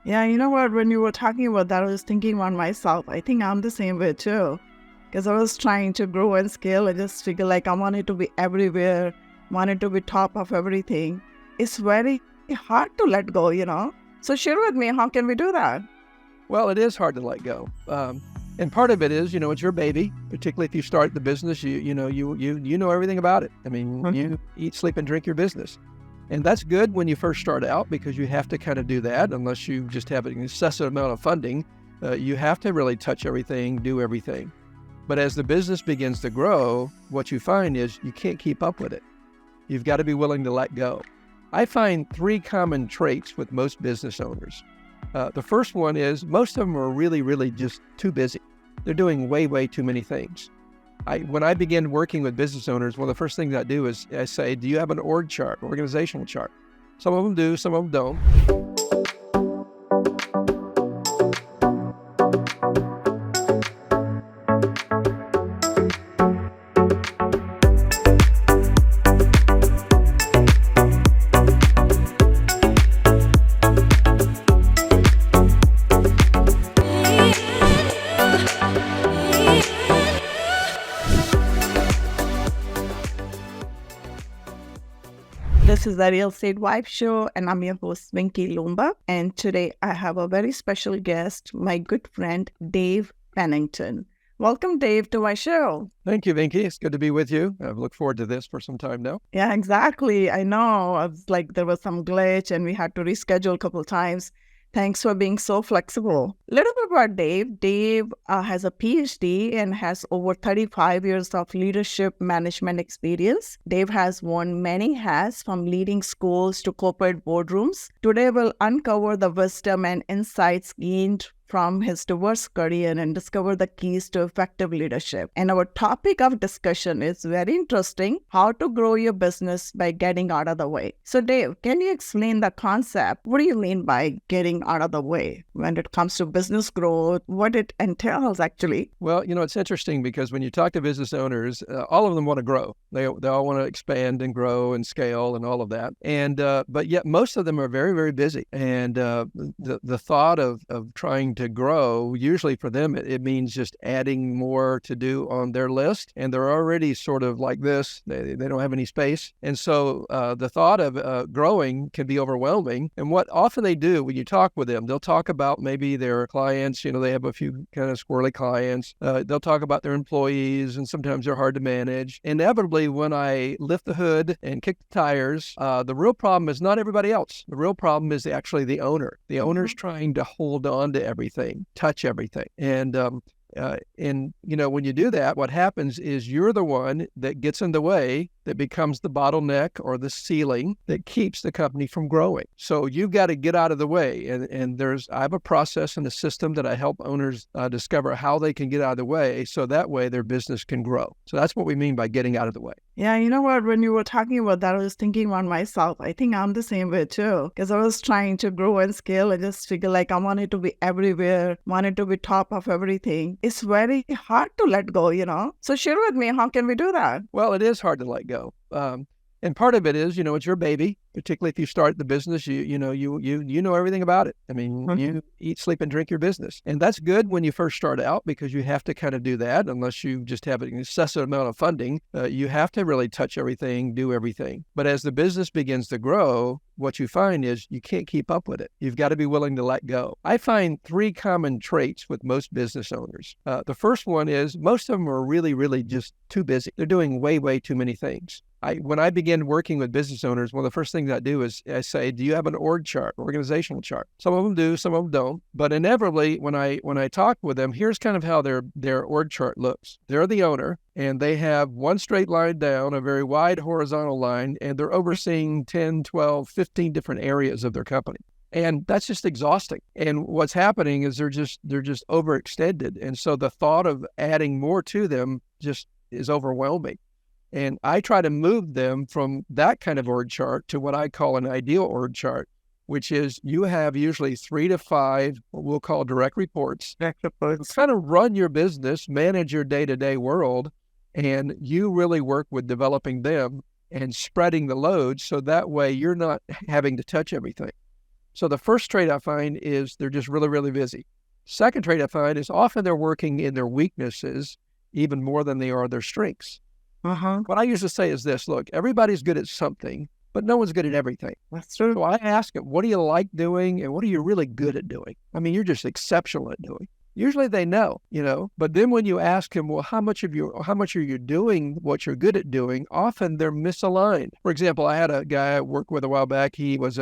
Yeah, you know what? When you were talking about that, I was thinking about myself. I think I'm the same way too. Because I was trying to grow and scale. I just figure like I wanted to be everywhere, wanted to be top of everything. It's very hard to let go. So share with me, how can we do that? Well, it is hard to let go. And part of it is, it's your baby, particularly if you start the business, you know everything about it. I mean, you eat, sleep, and drink your business. And that's good when you first start out because you have to kind of do that unless you just have an excessive amount of funding. You have to really touch everything, do everything. But as the business begins to grow, what you find is you can't keep up with it. You've got to be willing to let go. I find three common traits with most business owners. The first one is most of them are really, really just too busy. They're doing way, way too many things. When I begin working with business owners, one of the first things I do is I say, do you have an org chart, organizational chart? Some of them do, some of them don't. This is the Real Estate Wife Show, and I'm your host, Vinki Loomba. And today I have a very special guest, my good friend, Dave Pennington. Welcome, Dave, to my show. Thank you, Vinki. It's good to be with you. I've looked forward to this for some time now. Yeah, exactly. I know. I was like, there was some glitch and we had to reschedule a couple of times. Thanks for being so flexible. A little bit about Dave. Dave has a Ph.D. and has over 35 years of leadership management experience. Dave has worn many hats from leading schools to corporate boardrooms. Today, we'll uncover the wisdom and insights gained from his diverse career and discover the keys to effective leadership. And our topic of discussion is very interesting: how to grow your business by getting out of the way. So Dave, can you explain the concept? What do you mean by getting out of the way when it comes to business growth, what it entails actually? Well, it's interesting because when you talk to business owners, all of them want to grow. They all want to expand and grow and scale and all of that. And but yet most of them are very, very busy. And the thought of trying to grow, usually for them, it means just adding more to do on their list. And they're already sort of like this. They don't have any space. And so the thought of growing can be overwhelming. And what often they do when you talk with them, they'll talk about maybe their clients. They have a few kind of squirrely clients. They'll talk about their employees, and sometimes they're hard to manage. Inevitably, when I lift the hood and kick the tires, the real problem is not everybody else. The real problem is actually the owner. The owner's trying to hold on to everything, touch everything. And when you do that, what happens is you're the one that gets in the way, that becomes the bottleneck or the ceiling that keeps the company from growing. So you've got to get out of the way. And I have a process and a system that I help owners discover how they can get out of the way, so that way their business can grow. So that's what we mean by getting out of the way. Yeah, you know what? When you were talking about that, I was thinking about myself. I think I'm the same way too. Because I was trying to grow and scale. I just figure like I wanted to be everywhere, wanted to be top of everything. It's very hard to let go. So share with me, how can we do that? Well, it is hard to let go. And part of it is, it's your baby, particularly if you start the business, you know everything about it. I mean, you eat, sleep, and drink your business. And that's good when you first start out because you have to kind of do that unless you just have an excessive amount of funding. You have to really touch everything, do everything. But as the business begins to grow, what you find is you can't keep up with it. You've got to be willing to let go. I find three common traits with most business owners. The first one is most of them are really, really just too busy. They're doing way, way too many things. When I begin working with business owners, one of the first things I do is I say, do you have an org chart, organizational chart? Some of them do, some of them don't. But inevitably, when I talk with them, here's kind of how their org chart looks. They're the owner, and they have one straight line down, a very wide horizontal line, and they're overseeing 10, 12, 15 different areas of their company. And that's just exhausting. And what's happening is they're just overextended. And so the thought of adding more to them just is overwhelming. And I try to move them from that kind of org chart to what I call an ideal org chart, which is you have usually 3 to 5, what we'll call direct reports. Kind of run your business, manage your day-to-day world, and you really work with developing them and spreading the load so that way you're not having to touch everything. So the first trait I find is they're just really, really busy. Second trait I find is often they're working in their weaknesses even more than they are their strengths. What I usually say is this: look, everybody's good at something, but no one's good at everything. That's true. So I ask them, what do you like doing and what are you really good at doing? I mean, you're just exceptional at doing. Usually they know, but then when you ask them, well, how much are you doing what you're good at doing? Often they're misaligned. For example, I had a guy I worked with a while back. He was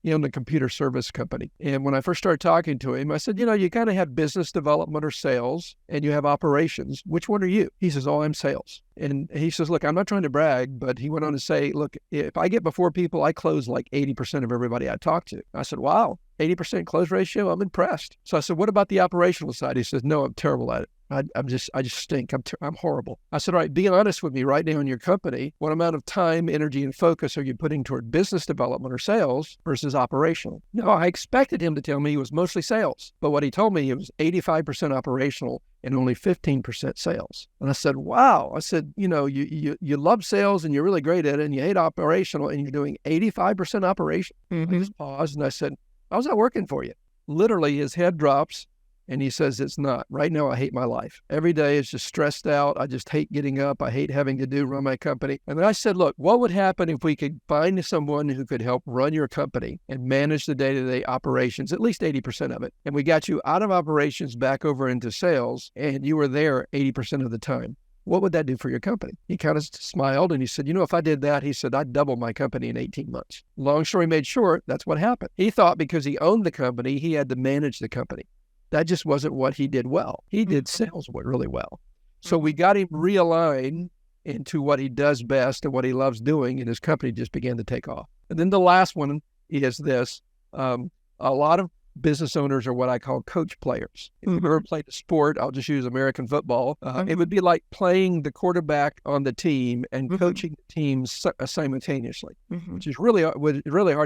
he owned a computer service company. And when I first started talking to him, I said, you kind of have business development or sales and you have operations. Which one are you? He says, oh, I'm sales. And he says, look, I'm not trying to brag, but he went on to say, look, if I get before people, I close like 80% of everybody I talk to. I said, wow, 80% close ratio? I'm impressed. So I said, what about the operational side? He says, no, I'm terrible at it. I just stink. I'm horrible. I said, all right, be honest with me right now in your company. What amount of time, energy, and focus are you putting toward business development or sales versus operational? No, I expected him to tell me he was mostly sales. But what he told me, it was 85% operational and only 15% sales. And I said, wow. I said, you love sales and you're really great at it and you hate operational and you're doing 85% operation. I just paused and I said, how's that working for you? Literally, his head drops. And he says, it's not. Right now, I hate my life. Every day is just stressed out. I just hate getting up. I hate having to run my company. And then I said, look, what would happen if we could find someone who could help run your company and manage the day-to-day operations, at least 80% of it? And we got you out of operations back over into sales, and you were there 80% of the time. What would that do for your company? He kind of smiled and he said, if I did that, he said, I'd double my company in 18 months. Long story made short, that's what happened. He thought because he owned the company, he had to manage the company. That just wasn't what he did well. He did sales really well. So we got him realigned into what he does best and what he loves doing, and his company just began to take off. And then the last one is this. A lot of business owners are what I call coach players. If you've ever played a sport, I'll just use American football. It would be like playing the quarterback on the team and coaching the team simultaneously, which is really hard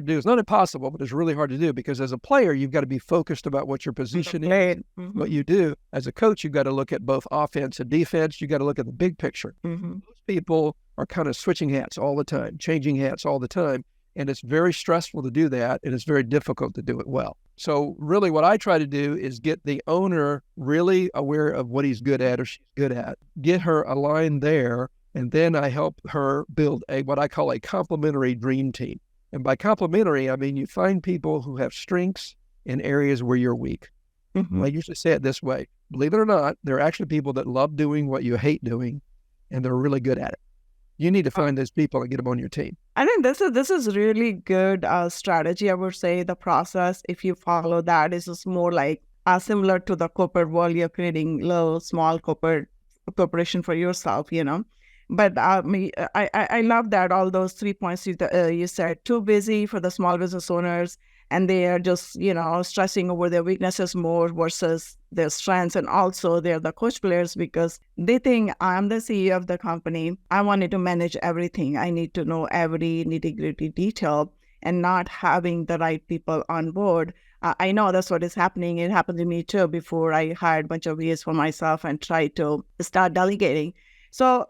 to do. It's not impossible, but it's really hard to do because as a player, you've got to be focused about what your position is, what you do. As a coach, you've got to look at both offense and defense. You've got to look at the big picture. Most people are kind of switching hats all the time, changing hats all the time. And it's very stressful to do that, and it's very difficult to do it well. So really what I try to do is get the owner really aware of what he's good at or she's good at, get her aligned there, and then I help her build what I call a complementary dream team. And by complementary, I mean you find people who have strengths in areas where you're weak. I usually say it this way. Believe it or not, there are actually people that love doing what you hate doing, and they're really good at it. You need to find those people and get them on your team. I think this is really good strategy. I would say the process, if you follow that, is just more like similar to the corporate world. You're creating little small corporation for yourself, But I love that all those 3 points you said. Too busy for the small business owners, and they are just stressing over their weaknesses more versus their strengths. And also they're the coach players because they think I'm the CEO of the company. I wanted to manage everything. I need to know every nitty-gritty detail, and not having the right people on board. I know that's what is happening. It happened to me too before I hired a bunch of VAs for myself and tried to start delegating. So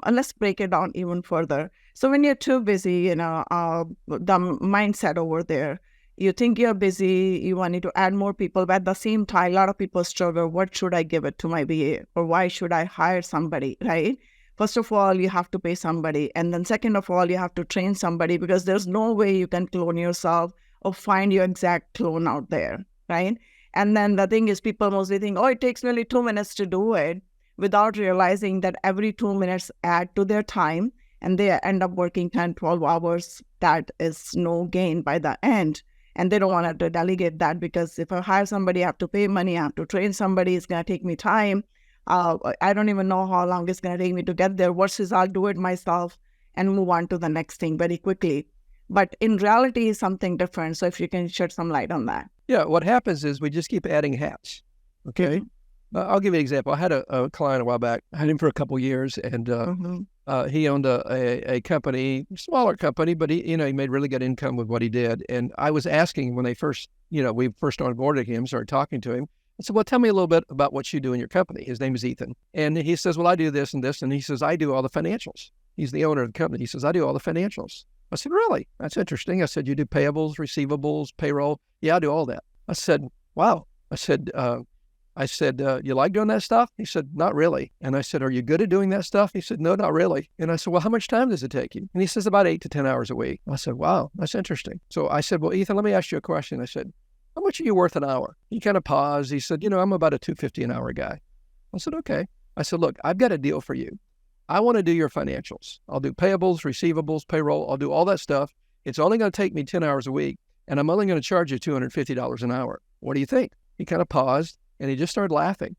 let's break it down even further. So when you're too busy, the mindset over there, you think you're busy, you wanted to add more people, but at the same time, a lot of people struggle. What should I give it to my VA? Or why should I hire somebody, right? First of all, you have to pay somebody. And then second of all, you have to train somebody because there's no way you can clone yourself or find your exact clone out there, right? And then the thing is, people mostly think, it takes nearly 2 minutes to do it, without realizing that every 2 minutes add to their time and they end up working 10, 12 hours. That is no gain by the end. And they don't want to delegate that because if I hire somebody, I have to pay money, I have to train somebody, it's going to take me time. I don't even know how long it's going to take me to get there versus I'll do it myself and move on to the next thing very quickly. But in reality, it's something different. So if you can shed some light on that. Yeah, what happens is we just keep adding hats, okay? I'll give you an example. I had a client a while back. I had him for a couple of years, and he owned a company, smaller company, but he made really good income with what he did. And I was asking him when we first onboarded him, started talking to him. I said, well, tell me a little bit about what you do in your company. His name is Ethan. And he says, well, I do this and this. And he says, I do all the financials. He's the owner of the company. He says, I do all the financials. I said, really? That's interesting. I said, you do payables, receivables, payroll? Yeah, I do all that. I said, wow. I said, you like doing that stuff? He said, not really. And I said, are you good at doing that stuff? He said, no, not really. And I said, well, how much time does it take you? And he says, about 8 to 10 hours a week. I said, wow, that's interesting. So I said, well, Ethan, let me ask you a question. I said, how much are you worth an hour? He kind of paused. He said, I'm about a $250 an hour guy. I said, okay. I said, look, I've got a deal for you. I want to do your financials. I'll do payables, receivables, payroll. I'll do all that stuff. It's only going to take me 10 hours a week, and I'm only going to charge you $250 an hour. What do you think? He kind of paused, and he just started laughing.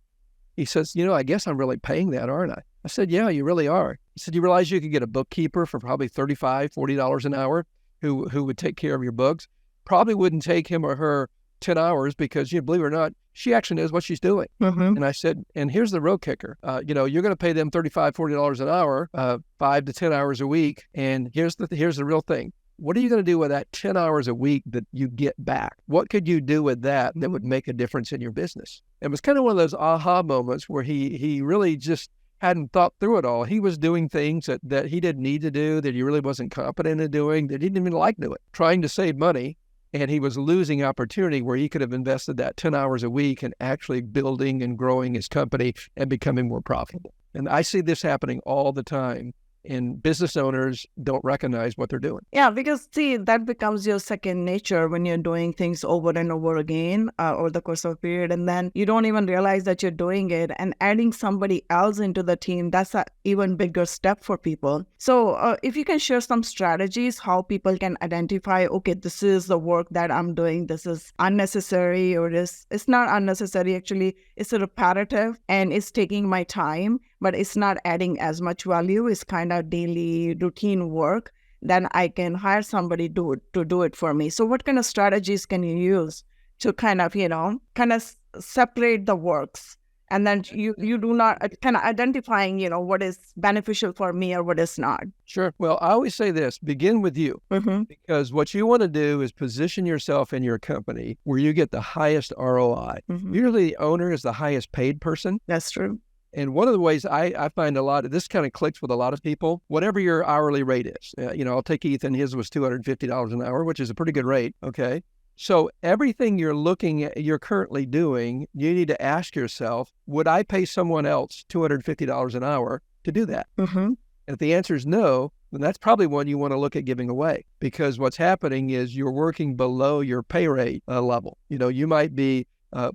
He says, I guess I'm really paying that, aren't I? I said, yeah, you really are. He said, you realize you could get a bookkeeper for probably $35, $40 an hour who would take care of your books? Probably wouldn't take him or her 10 hours because, believe it or not, she actually knows what she's doing. Mm-hmm. And I said, and here's the real kicker. You're going to pay them $35, $40 an hour, 5 to 10 hours a week. And here's the real thing. What are you going to do with that 10 hours a week that you get back? What could you do with that would make a difference in your business? It was kind of one of those aha moments where he really just hadn't thought through it all. He was doing things that he didn't need to do, that he really wasn't competent in doing, that he didn't even like doing, trying to save money. And he was losing opportunity where he could have invested that 10 hours a week in actually building and growing his company and becoming more profitable. And I see this happening all the time. And business owners don't recognize what they're doing. Yeah, because see, that becomes your second nature when you're doing things over and over again over the course of a period. And then you don't even realize that you're doing it. And adding somebody else into the team, that's an even bigger step for people. So if you can share some strategies, how people can identify, okay, this is the work that I'm doing. This is unnecessary, or it's not unnecessary. Actually, it's repetitive and it's taking my time, but it's not adding as much value. It's kind of daily routine work. Then I can hire somebody to do it for me. So what kind of strategies can you use to kind of separate the works? And then you do not kind of identifying, what is beneficial for me or what is not. Sure. Well, I always say this, begin with you. Mm-hmm. Because what you want to do is position yourself in your company where you get the highest ROI. Mm-hmm. Usually the owner is the highest paid person. That's true. And one of the ways I find a lot of this kind of clicks with a lot of people, whatever your hourly rate is, I'll take Ethan, his was $250 an hour, which is a pretty good rate. Okay. So everything you're currently doing, you need to ask yourself, would I pay someone else $250 an hour to do that? Mm-hmm. And if the answer is no, then that's probably one you want to look at giving away, because what's happening is you're working below your pay rate level. You might be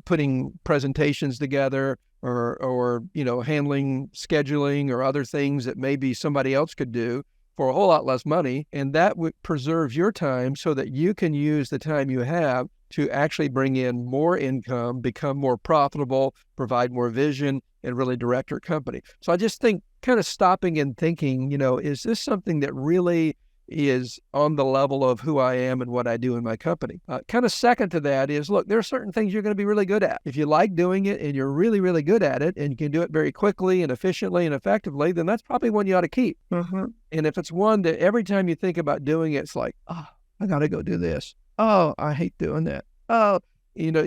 putting presentations together or handling scheduling or other things that maybe somebody else could do for a whole lot less money. And that would preserve your time so that you can use the time you have to actually bring in more income, become more profitable, provide more vision, and really direct your company. So I just think kind of stopping and thinking, is this something that really is on the level of who I am and what I do in my company? Kind of second to that is, look, there are certain things you're going to be really good at. If you like doing it and you're really, really good at it and you can do it very quickly and efficiently and effectively, then that's probably one you ought to keep. Mm-hmm. And if it's one that every time you think about doing it, it's like, oh, I got to go do this. Oh, I hate doing that. Oh,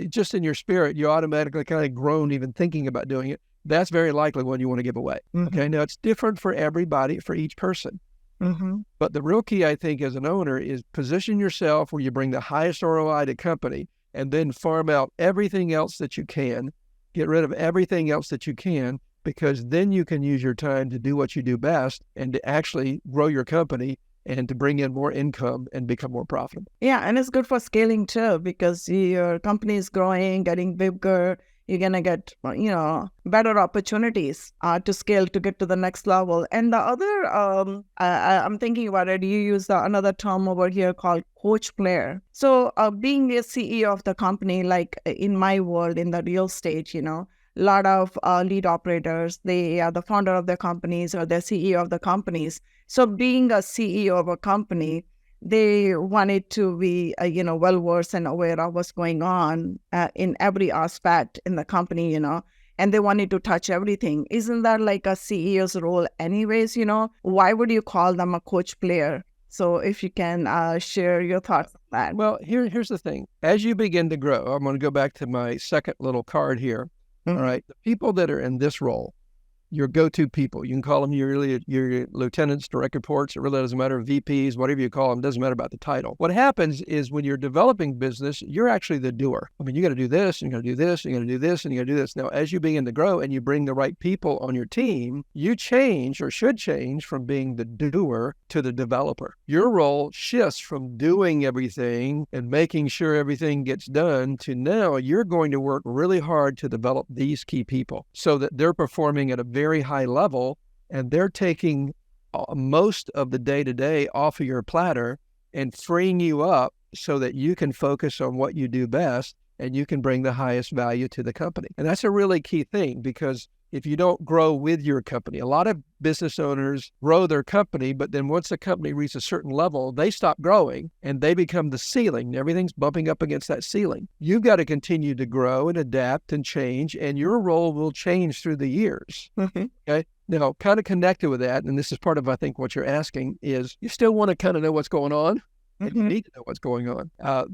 just in your spirit, you automatically kind of groan even thinking about doing it. That's very likely one you want to give away. Mm-hmm. Okay. Now it's different for everybody, for each person. Mm-hmm. But the real key, I think, as an owner is position yourself where you bring the highest ROI to company and then farm out everything else that you can, get rid of everything else that you can, because then you can use your time to do what you do best and to actually grow your company and to bring in more income and become more profitable. Yeah, and it's good for scaling too, because your company is growing, getting bigger. You're going to get, better opportunities to scale to get to the next level. And the other, I'm thinking about it, you use another term over here called coach player. So being a CEO of the company, like in my world, in the real estate, a lot of lead operators, they are the founder of their companies or the CEO of the companies. So being a CEO of a company, they wanted to be, well-versed and aware of what's going on in every aspect in the company, and they wanted to touch everything. Isn't that like a CEO's role anyways, Why would you call them a coach player? So if you can share your thoughts on that. Well, here's the thing. As you begin to grow, I'm going to go back to my second little card here. Mm-hmm. All right. The people that are in this role, your go-to people. You can call them your lieutenants, direct reports. It really doesn't matter, VPs, whatever you call them. It doesn't matter about the title. What happens is when you're developing business, you're actually the doer. I mean, you got to do this, and you got to do this, and you got to do this, and you got to do this. Now, as you begin to grow and you bring the right people on your team, you change or should change from being the doer to the developer. Your role shifts from doing everything and making sure everything gets done to now you're going to work really hard to develop these key people so that they're performing at a very high level and they're taking most of the day-to-day off of your platter and freeing you up so that you can focus on what you do best and you can bring the highest value to the company. And that's a really key thing, because if you don't grow with your company, a lot of business owners grow their company, but then once the company reaches a certain level, they stop growing and they become the ceiling. Everything's bumping up against that ceiling. You've got to continue to grow and adapt and change, and your role will change through the years. Okay. Now, kind of connected with that, and this is part of, I think, what you're asking, is you still want to kind of know what's going on. And you need to know what's going on.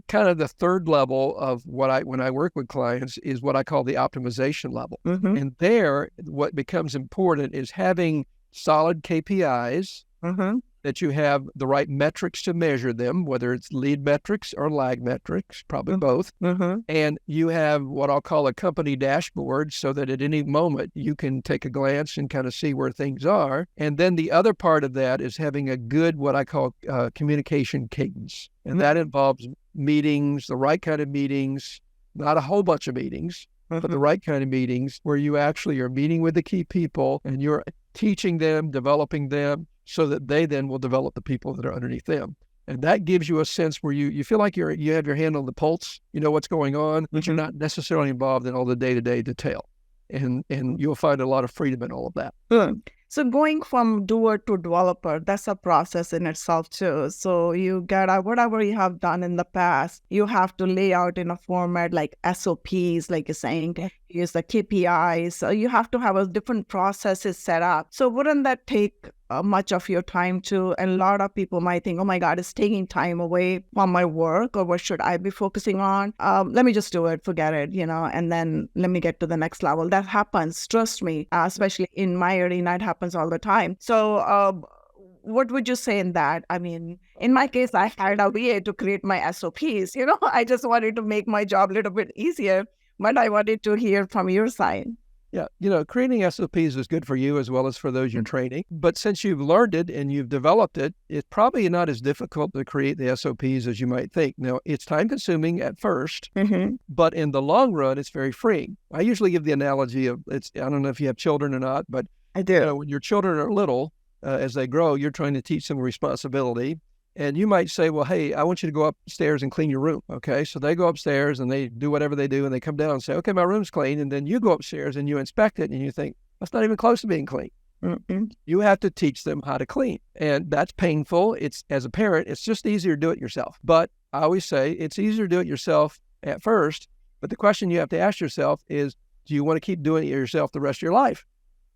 Kind of the third level of when I work with clients is what I call the optimization level. And there, what becomes important is having solid KPIs, that you have the right metrics to measure them, whether it's lead metrics or lag metrics, probably both. And you have what I'll call a company dashboard so that at any moment you can take a glance and kind of see where things are. And then the other part of that is having a good, what I call communication cadence. And that involves meetings, the right kind of meetings, not a whole bunch of meetings, but the right kind of meetings where you actually are meeting with the key people and you're teaching them, developing them, so that they then will develop the people that are underneath them. And that gives you a sense where you feel like you have your hand on the pulse, you know what's going on, but you're not necessarily involved in all the day-to-day detail. And you'll find a lot of freedom in all of that. So going from doer to developer, that's a process in itself too. So you get whatever you have done in the past, you have to lay out in a format like SOPs, like you're saying, use the KPIs. So you have to have a different processes set up. So wouldn't that take much of your time too? And a lot of people might think, oh my God, it's taking time away from my work, or what should I be focusing on? Let me just do it, forget it, and then let me get to the next level. That happens, trust me, especially in my arena, it happens all the time. So what would you say in that? I mean, in my case, I hired a VA to create my SOPs. I just wanted to make my job a little bit easier, but I wanted to hear from your side. Yeah, creating SOPs is good for you as well as for those you're training. But since you've learned it and you've developed it, it's probably not as difficult to create the SOPs as you might think. Now, it's time consuming at first, but in the long run, it's very freeing. I usually give the analogy of I don't know if you have children or not, but I do. When your children are little, as they grow, you're trying to teach them responsibility. And you might say, well, hey, I want you to go upstairs and clean your room. Okay. So they go upstairs and they do whatever they do and they come down and say, okay, my room's clean. And then you go upstairs and you inspect it and you think, that's not even close to being clean. You have to teach them how to clean. And that's painful. As a parent, it's just easier to do it yourself. But I always say it's easier to do it yourself at first. But the question you have to ask yourself is, do you want to keep doing it yourself the rest of your life?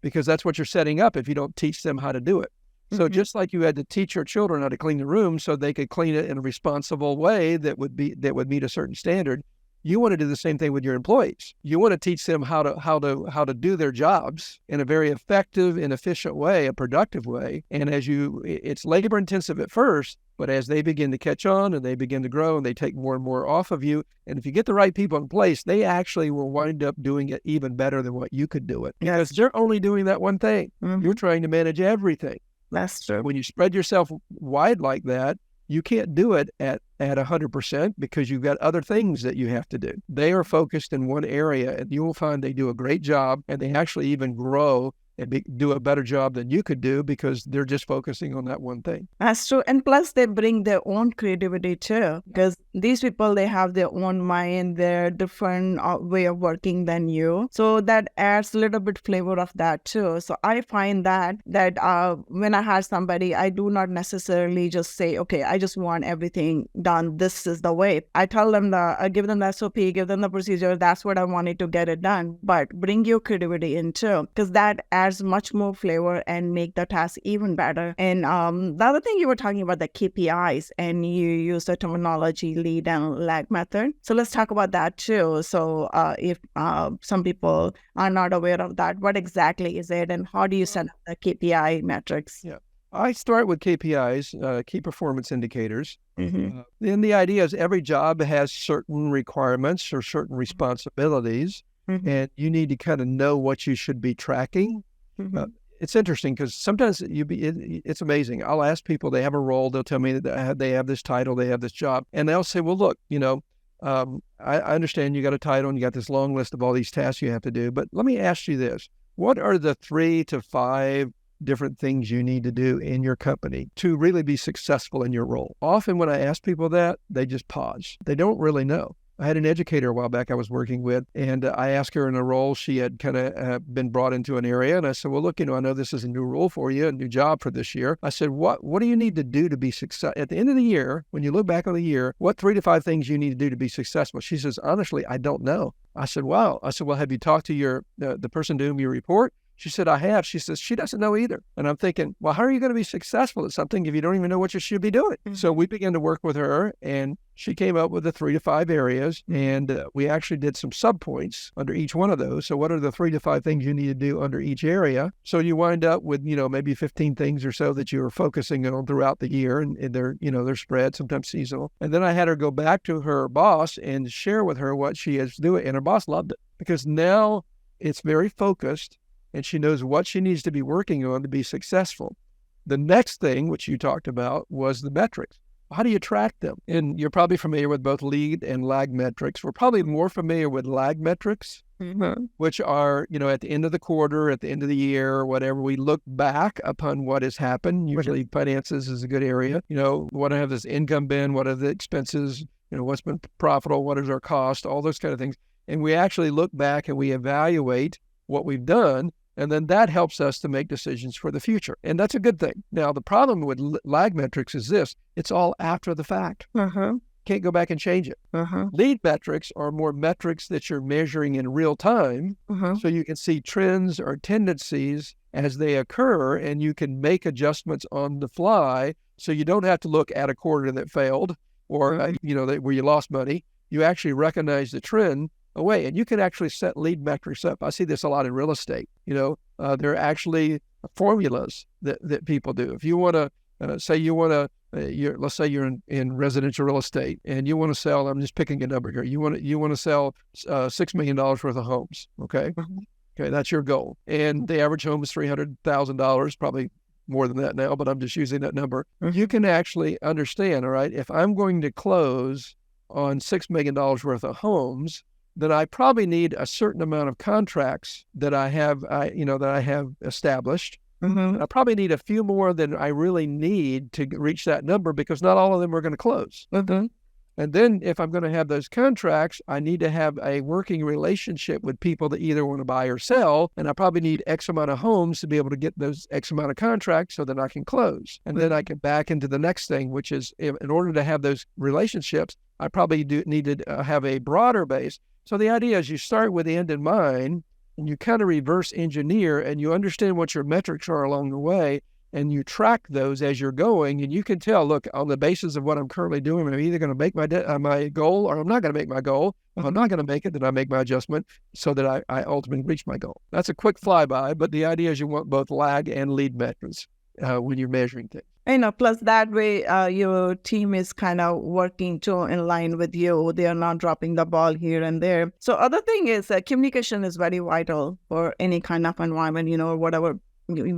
Because that's what you're setting up if you don't teach them how to do it. So just like you had to teach your children how to clean the room so they could clean it in a responsible way that would meet a certain standard, you want to do the same thing with your employees. You want to teach them how to do their jobs in a very effective and efficient way, a productive way. And it's labor intensive at first, but as they begin to catch on and they begin to grow and they take more and more off of you, and if you get the right people in place, they actually will wind up doing it even better than what you could do it. Because they're only doing that one thing. You're trying to manage everything. That's true. When you spread yourself wide like that, you can't do it at 100% because you've got other things that you have to do. They are focused in one area, and you will find they do a great job, and they actually even grow and do a better job than you could do because they're just focusing on that one thing. That's true. And plus they bring their own creativity too, because these people, they have their own mind, their different way of working than you. So that adds a little bit flavor of that too. So I find that when I hire somebody, I do not necessarily just say, okay, I just want everything done. This is the way. I tell them I give them the SOP, give them the procedure. That's what I wanted to get it done. But bring your creativity in too, because that adds adds much more flavor and make the task even better. And the other thing you were talking about, the KPIs, and you use the terminology lead and lag method. So let's talk about that too. So if some people are not aware of that, what exactly is it, and how do you set up the KPI metrics? Yeah. I start with KPIs, key performance indicators. Mm-hmm. Then the idea is every job has certain requirements or certain responsibilities, Mm-hmm. and you need to kind of know what you should be tracking. Mm-hmm. It's interesting because sometimes it's amazing. I'll ask people, they have a role, they'll tell me that they have this title, they have this job, and they'll say, well, look, I understand you got a title and you got this long list of all these tasks you have to do, but let me ask you this. What are the 3 to 5 different things you need to do in your company to really be successful in your role? Often when I ask people that, they just pause. They don't really know. I had an educator a while back I was working with, and I asked her in a role, she had kind of been brought into an area, and I said, well, look, I know this is a new role for you, a new job for this year. I said, what do you need to do to be successful? At the end of the year, when you look back on the year, what 3 to 5 things you need to do to be successful? She says, honestly, I don't know. I said, wow. I said, well, have you talked to the person to whom you report? She said, I have. She says, she doesn't know either. And I'm thinking, well, how are you going to be successful at something if you don't even know what you should be doing? Mm-hmm. So we began to work with her, and she came up with the 3 to 5 areas, and we actually did some subpoints under each one of those. So what are the 3 to 5 things you need to do under each area? So you wind up with, maybe 15 things or so that you were focusing on throughout the year, and they're spread, sometimes seasonal. And then I had her go back to her boss and share with her what she is doing. And her boss loved it because now it's very focused, and she knows what she needs to be working on to be successful. The next thing, which you talked about, was the metrics. How do you track them? And you're probably familiar with both lead and lag metrics. We're probably more familiar with lag metrics, Mm-hmm. which are, at the end of the quarter, at the end of the year, or whatever, we look back upon what has happened. Usually finances is a good area. What have this income been? What are the expenses? What's been profitable? What is our cost? All those kind of things. And we actually look back and we evaluate what we've done. And then that helps us to make decisions for the future. And that's a good thing. Now, the problem with lag metrics is this. It's all after the fact. Uh-huh. Can't go back and change it. Uh-huh. Lead metrics are more metrics that you're measuring in real time. Uh-huh. So you can see trends or tendencies as they occur, and you can make adjustments on the fly. So you don't have to look at a quarter that failed or, where you lost money. You actually recognize the trend away, and you can actually set lead metrics up. I see this a lot in real estate. There are actually formulas that people do. If you want to let's say you're in residential real estate and you want to sell, I'm just picking a number here. You want to sell $6 million worth of homes. Okay. Mm-hmm. Okay. That's your goal. And the average home is $300,000, probably more than that now, but I'm just using that number. Mm-hmm. You can actually understand, all right, if I'm going to close on $6 million worth of homes, then I probably need a certain amount of contracts that I have established. Mm-hmm. I probably need a few more than I really need to reach that number because not all of them are going to close. Mm-hmm. And then if I'm going to have those contracts, I need to have a working relationship with people that either want to buy or sell. And I probably need X amount of homes to be able to get those X amount of contracts so that I can close. And then I can back into the next thing, which is in order to have those relationships, I probably need to have a broader base. So the idea is you start with the end in mind and you kind of reverse engineer and you understand what your metrics are along the way. And you track those as you're going, and you can tell, look, on the basis of what I'm currently doing, I'm either going to make my goal or I'm not going to make my goal. If I'm not going to make it, then I make my adjustment so that I ultimately reach my goal. That's a quick flyby, but the idea is you want both lag and lead metrics when you're measuring things. Plus that way, your team is kind of working too in line with you. They are not dropping the ball here and there. So other thing is communication is very vital for any kind of environment, whatever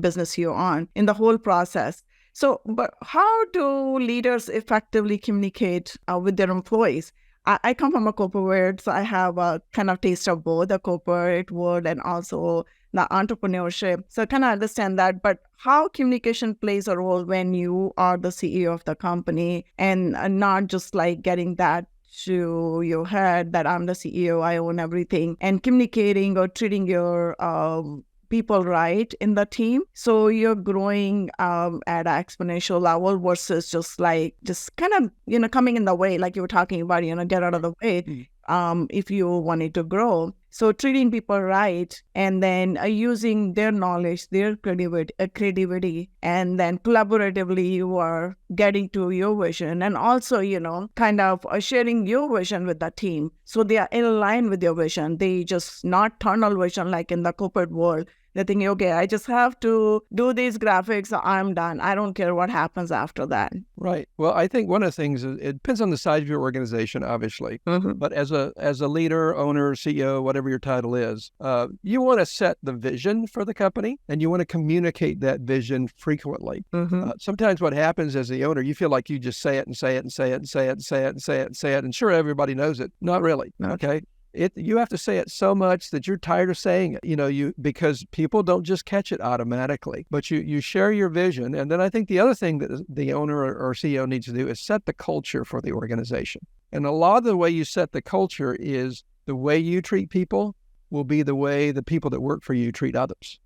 business you're on in the whole process. So, but how do leaders effectively communicate with their employees? I come from a corporate world, so I have a kind of taste of both the corporate world and also the entrepreneurship. So I kind of understand that, but how communication plays a role when you are the CEO of the company and not just like getting that to your head that I'm the CEO, I own everything, and communicating or treating your people right in the team. So you're growing at an exponential level versus just kind of, coming in the way, like you were talking about, get out of the way. if you wanted to grow. So treating people right, and then using their knowledge, their creativity, and then collaboratively you are getting to your vision, and also, kind of sharing your vision with the team. So they are in line with your vision. They just not tunnel vision like in the corporate world. They're thinking, okay, I just have to do these graphics. I'm done. I don't care what happens after that. Right. Well, I think one of the things is it depends on the size of your organization, obviously. But as a leader, owner, CEO, whatever your title is, you want to set the vision for the company, and you want to communicate that vision frequently. Sometimes what happens as the owner, you feel like you just say it and say it and say it and say it and say it and say it and say it, and sure, everybody knows it. Not really. Okay. You have to say it so much that you're tired of saying it, because people don't just catch it automatically, but you share your vision. And then I think the other thing that the owner or CEO needs to do is set the culture for the organization. And a lot of the way you set the culture is the way you treat people will be the way the people that work for you treat others,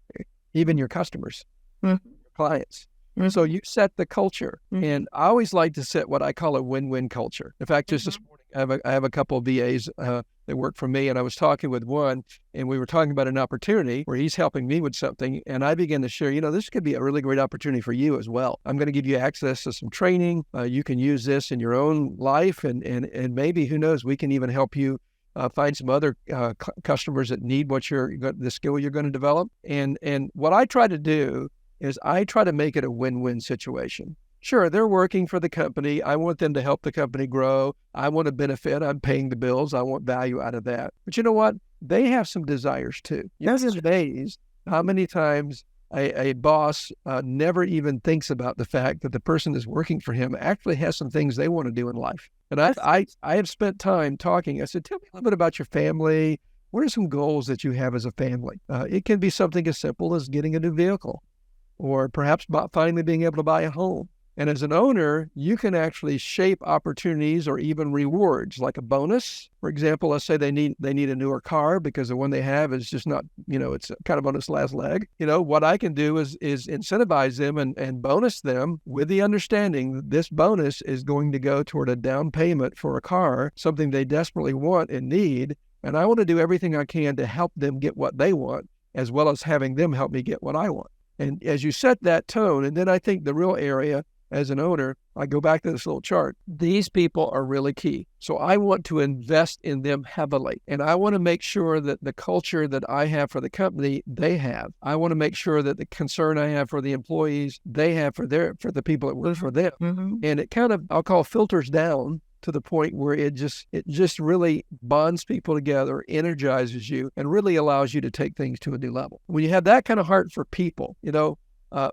even your customers, your clients. So you set the culture. And I always like to set what I call a win-win culture. In fact, just this morning, I have a couple of VAs that work for me, and I was talking with one, and we were talking about an opportunity where he's helping me with something, and I began to share, this could be a really great opportunity for you as well. I'm going to give you access to some training. You can use this in your own life, and maybe, who knows, we can even help you find some other customers that need the skill you're going to develop. And what I try to do is I try to make it a win-win situation. Sure, they're working for the company. I want them to help the company grow. I want to benefit. I'm paying the bills. I want value out of that. But you know what? They have some desires too. You're amazed how many times a boss never even thinks about the fact that the person that's working for him actually has some things they want to do in life. And I have spent time talking. I said, tell me a little bit about your family. What are some goals that you have as a family? It can be something as simple as getting a new vehicle, or perhaps finally being able to buy a home. And as an owner, you can actually shape opportunities or even rewards, like a bonus. For example, let's say they need a newer car because the one they have is just not, it's kind of on its last leg. What I can do is incentivize them and bonus them with the understanding that this bonus is going to go toward a down payment for a car, something they desperately want and need. And I want to do everything I can to help them get what they want, as well as having them help me get what I want. And as you set that tone, and then I think the real area as an owner, I go back to this little chart. These people are really key. So I want to invest in them heavily. And I want to make sure that the culture that I have for the company, they have. I want to make sure that the concern I have for the employees, they have for the people that work for them. And it kind of, I'll call, filters down to the point where it just really bonds people together, energizes you, and really allows you to take things to a new level. When you have that kind of heart for people,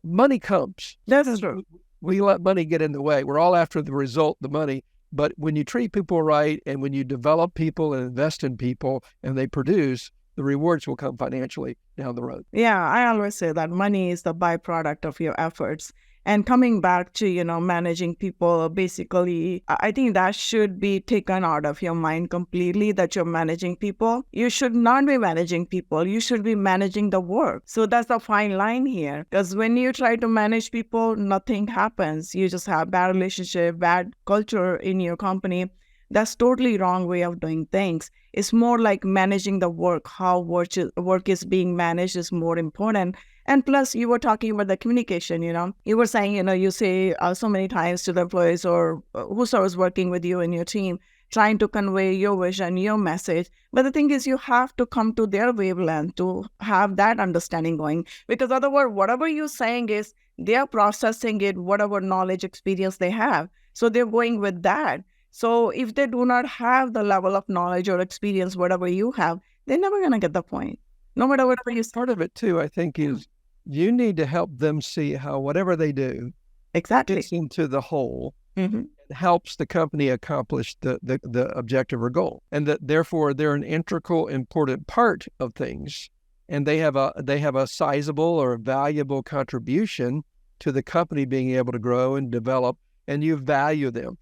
money comes. That's true. We let money get in the way. We're all after the result, the money. But when you treat people right, and when you develop people and invest in people and they produce, the rewards will come financially down the road. Yeah, I always say that money is the byproduct of your efforts. And coming back to, managing people, basically, I think that should be taken out of your mind completely, that you're managing people. You should not be managing people. You should be managing the work. So that's a fine line here. Because when you try to manage people, nothing happens. You just have bad relationship, bad culture in your company. That's totally wrong way of doing things. It's more like managing the work. How work is being managed is more important. And plus, you were talking about the communication, You were saying, you say so many times to the employees or whosoever's working with you and your team, trying to convey your vision, your message. But the thing is, you have to come to their wavelength to have that understanding going. Because otherwise, whatever you're saying is, they are processing it, whatever knowledge, experience they have. So they're going with that. So if they do not have the level of knowledge or experience, whatever you have, they're never going to get the point. No matter whatever you say. Part of it too, I think, is you need to help them see how whatever they do fits into the whole and helps the company accomplish the objective or goal. And that therefore they're an integral, important part of things. And they have a sizable or a valuable contribution to the company being able to grow and develop, and you value them.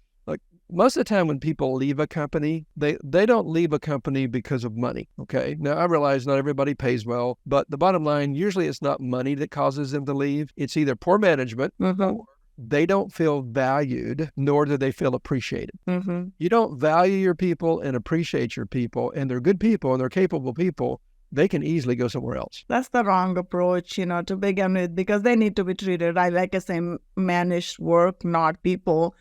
Most of the time when people leave a company, they don't leave a company because of money, okay? Now, I realize not everybody pays well, but the bottom line, usually it's not money that causes them to leave. It's either poor management or they don't feel valued, nor do they feel appreciated. Mm-hmm. You don't value your people and appreciate your people, and they're good people and they're capable people, they can easily go somewhere else. That's the wrong approach, to begin with, because they need to be treated, like I say, managed work, not people.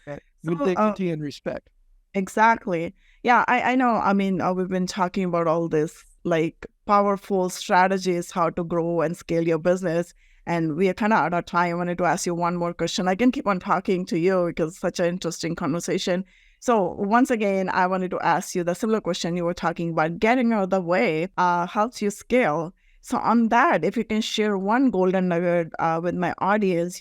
With So, dignity and respect. exactly. Yeah, I know. I mean, we've been talking about all this, like powerful strategies, how to grow and scale your business. And we are kind of out of time. I wanted to ask you one more question. I can keep on talking to you because it's such an interesting conversation. So once again, I wanted to ask you the similar question you were talking about. Getting out of the way helps you scale. So on that, if you can share one golden nugget with my audience,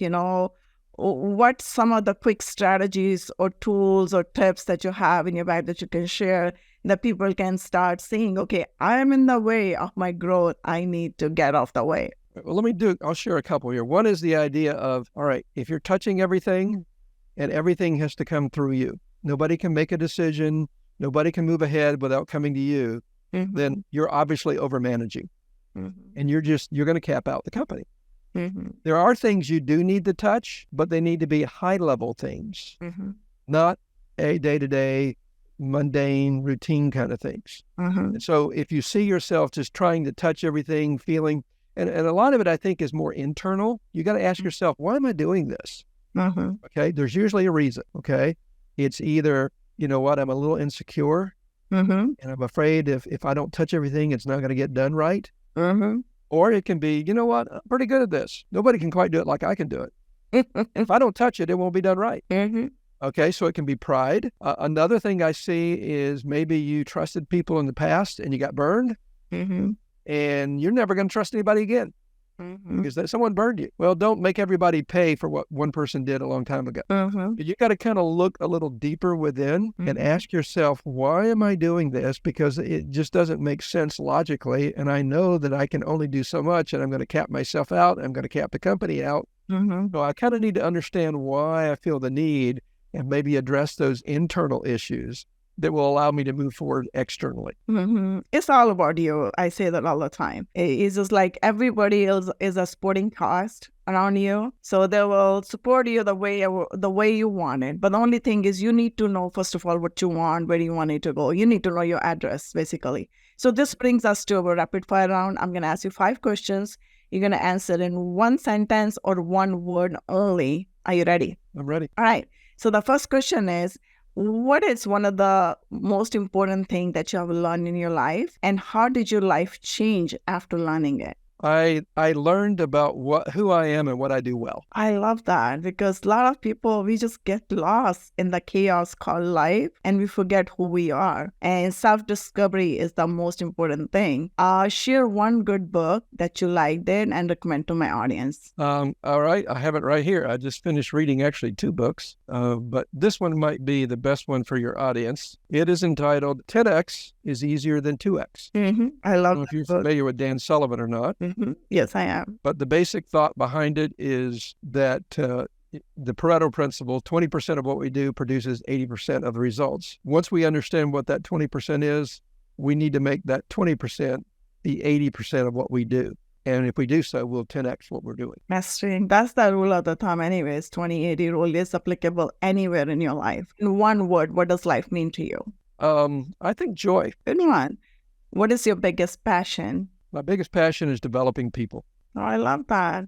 what some of the quick strategies or tools or tips that you have in your bag that you can share that people can start saying, okay, I'm in the way of my growth. I need to get off the way. Well, I'll share a couple here. One is the idea of, all right, if you're touching everything and everything has to come through you, nobody can make a decision, nobody can move ahead without coming to you, Mm-hmm. then you're obviously over-managing. Mm-hmm. And you're going to cap out the company. Mm-hmm. There are things you do need to touch, but they need to be high-level things, Mm-hmm. not a day-to-day, mundane, routine kind of things. Mm-hmm. And so if you see yourself just trying to touch everything, feeling, and a lot of it I think is more internal, you got to ask yourself, why am I doing this? Mm-hmm. Okay, there's usually a reason, okay? It's either, you know what, I'm a little insecure, Mm-hmm. and I'm afraid if I don't touch everything, it's not going to get done right. Mm-hmm. Or it can be, you know what, I'm pretty good at this. Nobody can quite do it like I can do it. If I don't touch it, it won't be done right. Mm-hmm. Okay, so it can be pride. Another thing I see is maybe you trusted people in the past and you got burned, Mm-hmm. and you're never going to trust anybody again Mm-hmm. because someone burned you. Well, don't make everybody pay for what one person did a long time ago. Mm-hmm. You got to kind of look a little deeper within and ask yourself, why am I doing this? Because it just doesn't make sense logically. And I know that I can only do so much, and I'm going to cap myself out. I'm going to cap the company out. Mm-hmm. So I kind of need to understand why I feel the need and maybe address those internal issues that will allow me to move forward externally. Mm-hmm. It's all about you. I say that all the time. It's just like everybody else is a supporting cast around you, so they will support you the way you want it. But the only thing is, you need to know first of all what you want, where you want it to go. You need to know your address, basically. So this brings us to our rapid fire round. I'm going to ask you 5 questions. You're going to answer in one sentence or one word only. Are you ready? I'm ready. All right. So the first question is, what is one of the most important things that you have learned in your life, and how did your life change after learning it? I learned about who I am and what I do well. I love that, because a lot of people, we just get lost in the chaos called life and we forget who we are. And self-discovery is the most important thing. Share one good book that you liked it and recommend to my audience. All right. I have it right here. I just finished reading actually 2 books, but this one might be the best one for your audience. It is entitled 10X is Easier Than 2X. Mm-hmm. I I love don't know if that you're book. familiar with Dan Sullivan or not. Mm-hmm. Yes, I am. But the basic thought behind it is that the Pareto principle, 20% of what we do produces 80% of the results. Once we understand what that 20% is, we need to make that 20% the 80% of what we do. And if we do so, we'll 10X what we're doing. Mastering. That's the rule of the thumb anyways. 20-80 rule is applicable anywhere in your life. In one word, what does life mean to you? I think joy. Good one. What is your biggest passion? My biggest passion is developing people. Oh, I love that.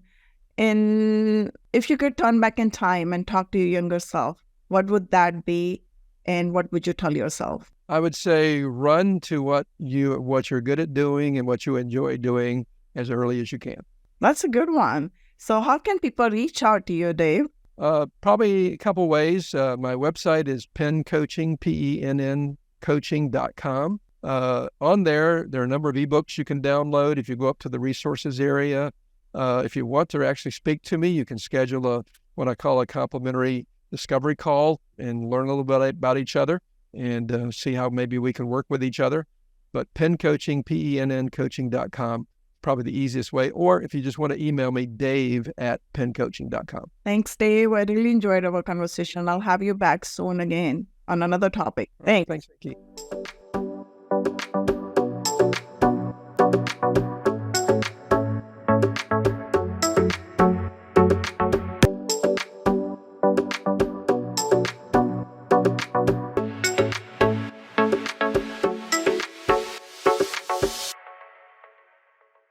And if you could turn back in time and talk to your younger self, what would that be? And what would you tell yourself? I would say run to what you're good at doing and what you enjoy doing as early as you can. That's a good one. So how can people reach out to you, Dave? Probably a couple ways. My website is PennCoaching, PENN coaching.com. On there are a number of ebooks you can download. If you go up to the resources area, if you want to actually speak to me, you can schedule what I call a complimentary discovery call and learn a little bit about each other and see how maybe we can work with each other. But PennCoaching, PENN coaching.com, probably the easiest way. Or if you just want to email me, dave@penncoaching.com. Thanks, Dave. I really enjoyed our conversation. I'll have you back soon again on another topic. Thanks. Thanks, Vinki.